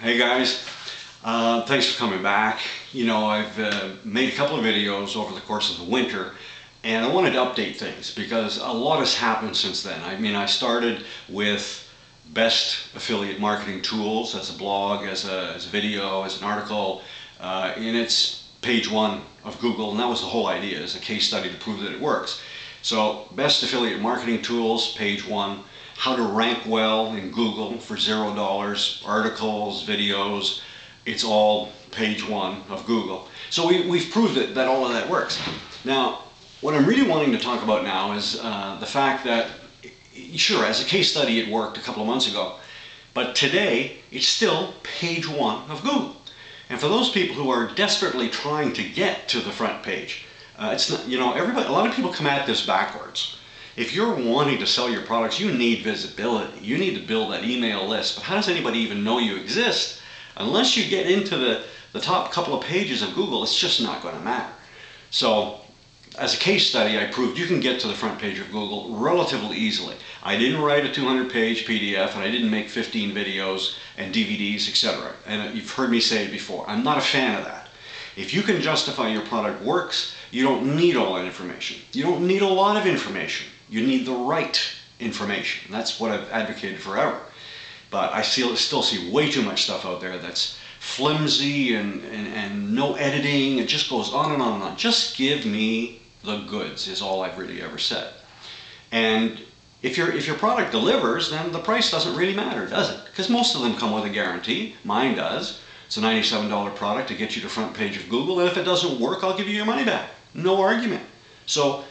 Hey guys, thanks for coming back. I've made a couple of videos over the course of the winter and I wanted to update things because a lot has happened since then. I started with best affiliate marketing tools as a blog, as a video, as an article, and it's page one of Google, and that was the whole idea, is a case study to prove that it works. So best affiliate marketing tools, page one. How to rank well in Google for $0, articles, videos, it's all page one of Google. So we've proved that all of that works. Now, what I'm really wanting to talk about now is the fact that, sure, as a case study it worked a couple of months ago, but today it's still page one of Google. And for those people who are desperately trying to get to the front page, it's not, everybody, a lot of people come at this backwards. If you're wanting to sell your products, you need visibility. You need to build that email list. But how does anybody even know you exist? Unless you get into the top couple of pages of Google, it's just not going to matter. So as a case study, I proved you can get to the front page of Google relatively easily. I didn't write a 200-page PDF, and I didn't make 15 videos and DVDs, etc. And you've heard me say it before. I'm not a fan of that. If you can justify your product works, you don't need all that information. You don't need a lot of information. You need the right information. And that's what I've advocated forever. But I still see way too much stuff out there that's flimsy and no editing. It just goes on and on and on. Just give me the goods is all I've really ever said. And if your product delivers, then the price doesn't really matter, does it? Because most of them come with a guarantee. Mine does. It's a $97 product to get you to front page of Google, and if it doesn't work, I'll give you your money back. No argument. So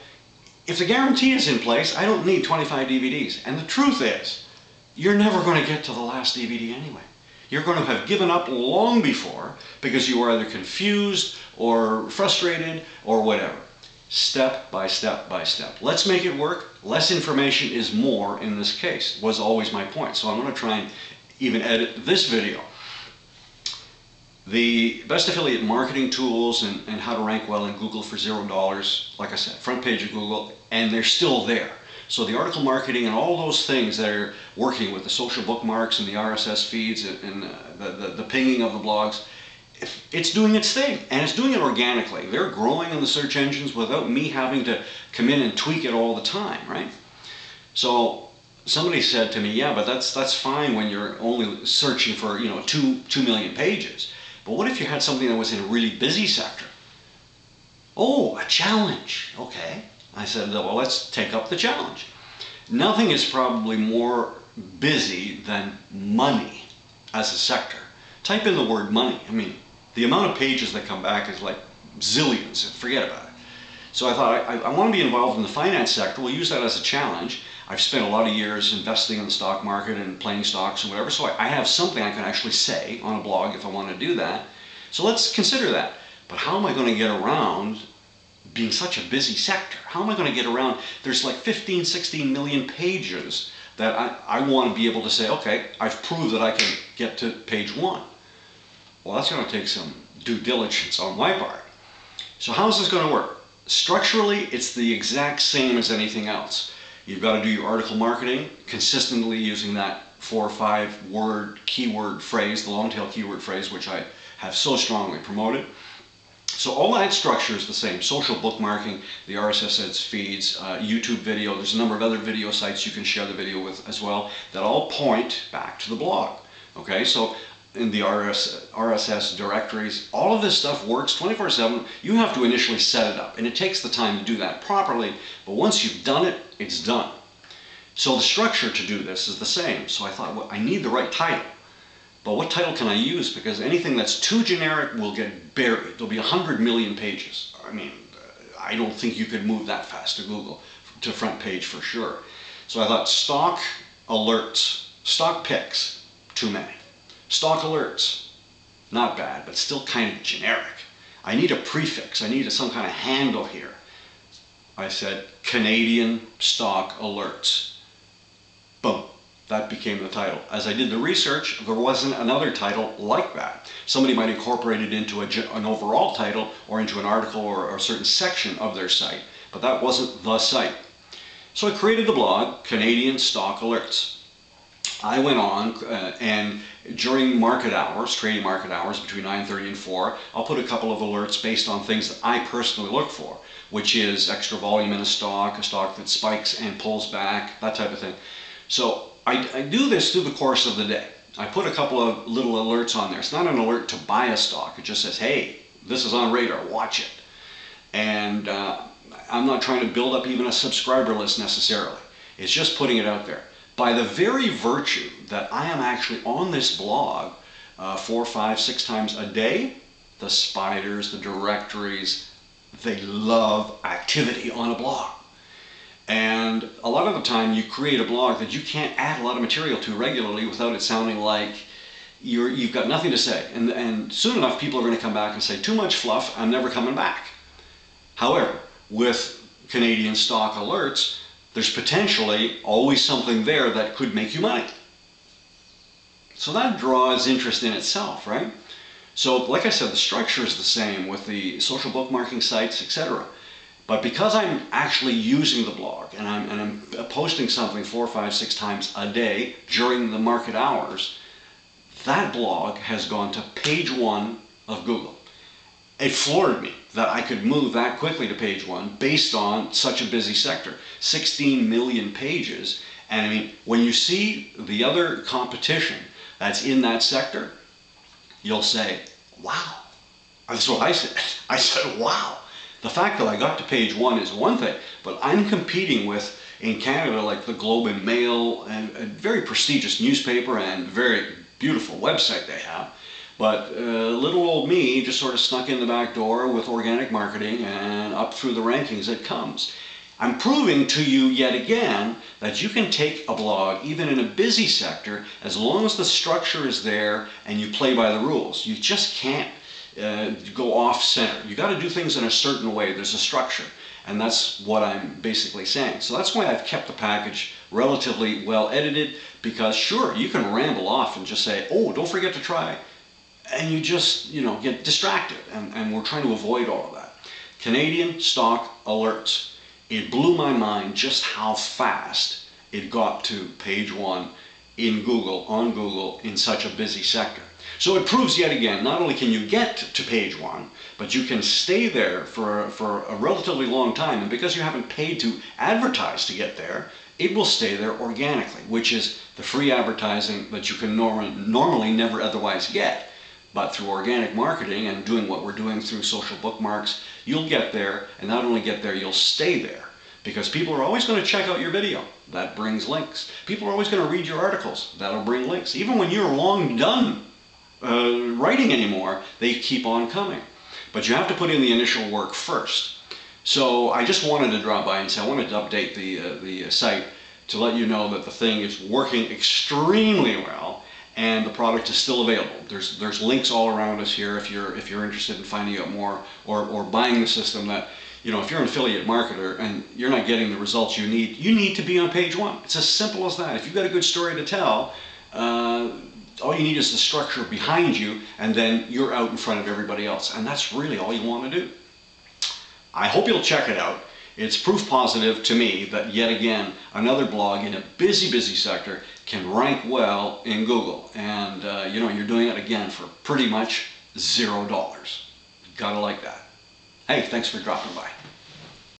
if the guarantee is in place, I don't need 25 DVDs. And the truth is, you're never going to get to the last DVD anyway. You're going to have given up long before because you are either confused or frustrated or whatever. Step by step by step. Let's make it work. Less information is more in this case, was always my point. So I'm going to try and even edit this video. The best affiliate marketing tools and how to rank well in Google for $0, like I said, front page of Google, and they're still there. So the article marketing and all those things that are working with the social bookmarks and the RSS feeds and the pinging of the blogs, it's doing its thing, and it's doing it organically. They're growing in the search engines without me having to come in and tweak it all the time, right? So somebody said to me, yeah, but that's fine when you're only searching for 2 million pages. But what if you had something that was in a really busy sector? Oh, a challenge. Okay. I said, well, let's take up the challenge. Nothing is probably more busy than money as a sector. Type in the word money. The amount of pages that come back is like zillions. Forget about it. So I thought, I want to be involved in the finance sector. We'll use that as a challenge. I've spent a lot of years investing in the stock market and playing stocks and whatever, so I have something I can actually say on a blog if I want to do that. So let's consider that. But how am I going to get around being such a busy sector? How am I going to get around? There's like 15, 16 million pages that I want to be able to say, okay, I've proved that I can get to page one. Well, that's going to take some due diligence on my part. So how's this going to work? Structurally, it's the exact same as anything else. You've got to do your article marketing consistently using that 4 or 5 word keyword phrase, the long tail keyword phrase, which I have so strongly promoted. So all that structure is the same. Social bookmarking, the RSS feeds, YouTube video. There's a number of other video sites you can share the video with as well that all point back to the blog. Okay, so in the RSS directories, all of this stuff works 24/7. You have to initially set it up, and it takes the time to do that properly, but once you've done it, it's done. So the structure to do this is the same. So I thought, well, I need the right title. But what title can I use? Because anything that's too generic will get buried. There'll be 100 million pages. I don't think you could move that fast to Google, to front page for sure. So I thought stock alerts, stock picks, too many. Stock alerts, not bad, but still kind of generic. I need a prefix. I need some kind of handle here. I said Canadian stock alerts. Boom. That became the title. As I did the research, there wasn't another title like that. Somebody might incorporate it into an overall title or into an article or a certain section of their site, but that wasn't the site. So I created the blog, Canadian Stock Alerts. I went on and during market hours, trading market hours between 9:30 and 4, I'll put a couple of alerts based on things that I personally look for, which is extra volume in a stock that spikes and pulls back, that type of thing. So I do this through the course of the day. I put a couple of little alerts on there. It's not an alert to buy a stock. It just says, hey, this is on radar, watch it. And I'm not trying to build up even a subscriber list necessarily. It's just putting it out there. By the very virtue that I am actually on this blog 4, 5, 6 times a day, the spiders, the directories, they love activity on a blog. And a lot of the time you create a blog that you can't add a lot of material to regularly without it sounding like you've got nothing to say. And soon enough people are going to come back and say, too much fluff, I'm never coming back. However, with Canadian stock alerts, there's potentially always something there that could make you money. So that draws interest in itself, right? So like I said, the structure is the same with the social bookmarking sites, etc. But because I'm actually using the blog and I'm posting something 4, 5, 6 times a day during the market hours, that blog has gone to page 1 of Google. It floored me that I could move that quickly to page 1 based on such a busy sector. 16 million pages. And I mean, when you see the other competition that's in that sector, you'll say, wow. That's what I said. I said, wow. The fact that I got to page 1 is one thing, but I'm competing with, in Canada, like the Globe and Mail, and a very prestigious newspaper and very beautiful website they have. But little old me just sort of snuck in the back door with organic marketing, and up through the rankings it comes. I'm proving to you yet again that you can take a blog, even in a busy sector, as long as the structure is there and you play by the rules. You just can't go off center. You got to do things in a certain way. There's a structure, and that's what I'm basically saying. So that's why I've kept the package relatively well edited, because sure, you can ramble off and just say, oh, don't forget to try, and you just, get distracted, and we're trying to avoid all of that. Canadian stock alerts. It blew my mind just how fast it got to page 1 in Google, on Google, in such a busy sector. So it proves yet again, not only can you get to page 1, but you can stay there for a relatively long time. And because you haven't paid to advertise to get there, it will stay there organically, which is the free advertising that you can normally never otherwise get. But through organic marketing and doing what we're doing through social bookmarks, you'll get there, and not only get there, you'll stay there. Because people are always going to check out your video. That brings links. People are always going to read your articles. That'll bring links. Even when you're long done writing anymore, they keep on coming. But you have to put in the initial work first. So I just wanted to drop by and say I wanted to update the site to let you know that the thing is working extremely well, and the product is still available. There's links all around us here if you're interested in finding out more, or buying the system. That, if you're an affiliate marketer and you're not getting the results you need to be on page 1. It's as simple as that. If you've got a good story to tell, all you need is the structure behind you, and then you're out in front of everybody else. And that's really all you want to do. I hope you'll check it out. It's proof positive to me that yet again, another blog in a busy sector can rank well in Google. And you're doing it again for pretty much $0. Gotta like that. Hey, thanks for dropping by.